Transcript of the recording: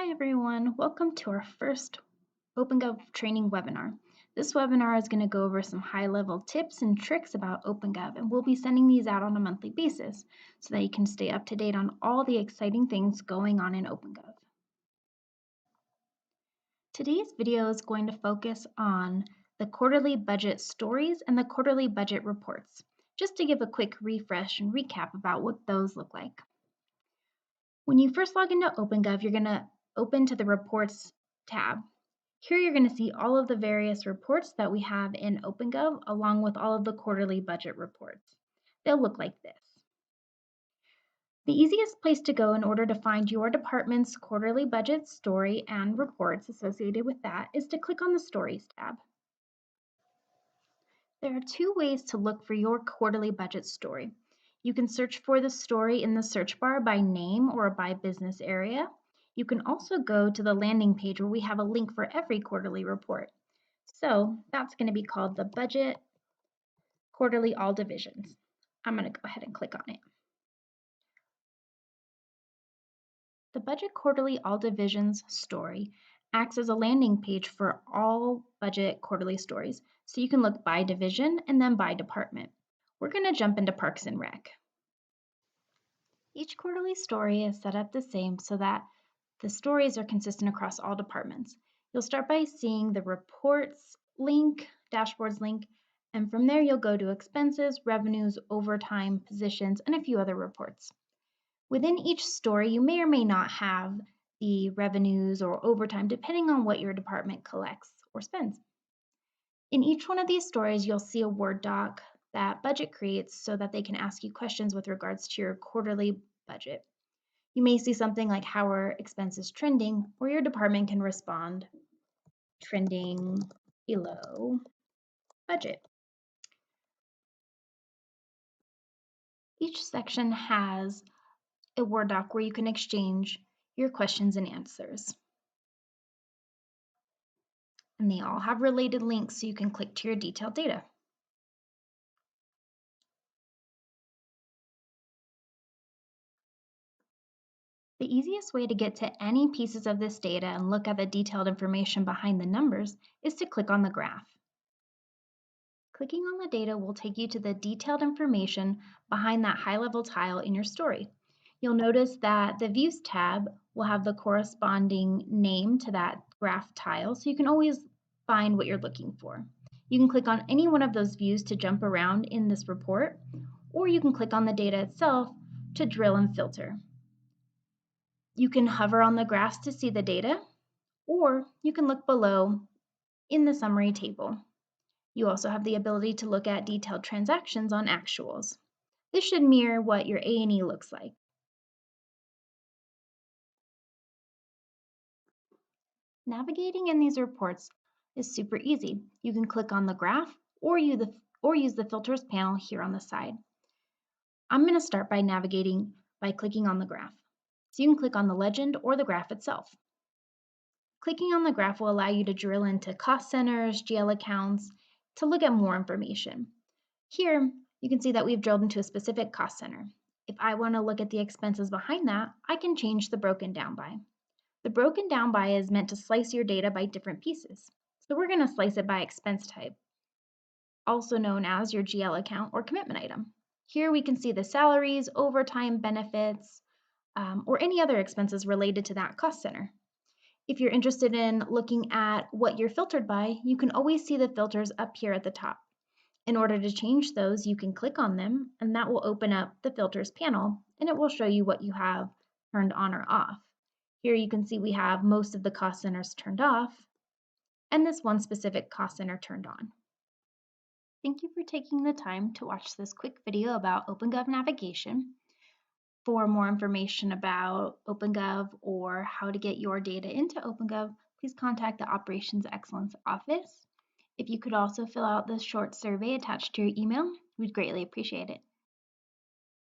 Hi everyone, welcome to our first OpenGov training webinar. This webinar is going to go over some high-level tips and tricks about OpenGov, and we'll be sending these out on a monthly basis so that you can stay up to date on all the exciting things going on in OpenGov. Today's video is going to focus on the quarterly budget stories and the quarterly budget reports, just to give a quick refresh and recap about what those look like. When you first log into OpenGov, you're going to open to the Reports tab. Here you're going to see all of the various reports that we have in OpenGov, along with all of the quarterly budget reports. They'll look like this. The easiest place to go in order to find your department's quarterly budget story and reports associated with that is to click on the Stories tab. There are two ways to look for your quarterly budget story. You can search for the story in the search bar by name or by business area. You can also go to the landing page where we have a link for every quarterly report. So that's going to be called the Budget Quarterly All Divisions. I'm going to go ahead and click on it. The Budget Quarterly All Divisions story acts as a landing page for all budget quarterly stories, so you can look by division and then by department. We're going to jump into Parks and Rec. Each quarterly story is set up the same so that the stories are consistent across all departments. You'll start by seeing the reports link, dashboards link, and from there you'll go to expenses, revenues, overtime, positions, and a few other reports. Within each story, you may or may not have the revenues or overtime depending on what your department collects or spends. In each one of these stories, you'll see a Word doc that Budget creates so that they can ask you questions with regards to your quarterly budget. You may see something like how are expenses trending, or your department can respond, trending below budget. Each section has a Word doc where you can exchange your questions and answers. And they all have related links so you can click to your detailed data. The easiest way to get to any pieces of this data and look at the detailed information behind the numbers is to click on the graph. Clicking on the data will take you to the detailed information behind that high-level tile in your story. You'll notice that the Views tab will have the corresponding name to that graph tile, so you can always find what you're looking for. You can click on any one of those views to jump around in this report, or you can click on the data itself to drill and filter. You can hover on the graphs to see the data, or you can look below in the summary table. You also have the ability to look at detailed transactions on actuals. This should mirror what your A&E looks like. Navigating in these reports is super easy. You can click on the graph or use the filters panel here on the side. I'm going to start by navigating by clicking on the graph. So you can click on the legend or the graph itself. Clicking on the graph will allow you to drill into cost centers, GL accounts, to look at more information. Here, you can see that we've drilled into a specific cost center. If I want to look at the expenses behind that, I can change the broken down by. The broken down by is meant to slice your data by different pieces. So we're going to slice it by expense type, also known as your GL account or commitment item. Here we can see the salaries, overtime, benefits, or any other expenses related to that cost center. If you're interested in looking at what you're filtered by, you can always see the filters up here at the top. In order to change those, you can click on them, and that will open up the filters panel, and it will show you what you have turned on or off. Here you can see we have most of the cost centers turned off, and this one specific cost center turned on. Thank you for taking the time to watch this quick video about OpenGov navigation. For more information about OpenGov or how to get your data into OpenGov, please contact the Operations Excellence Office. If you could also fill out this short survey attached to your email, we'd greatly appreciate it.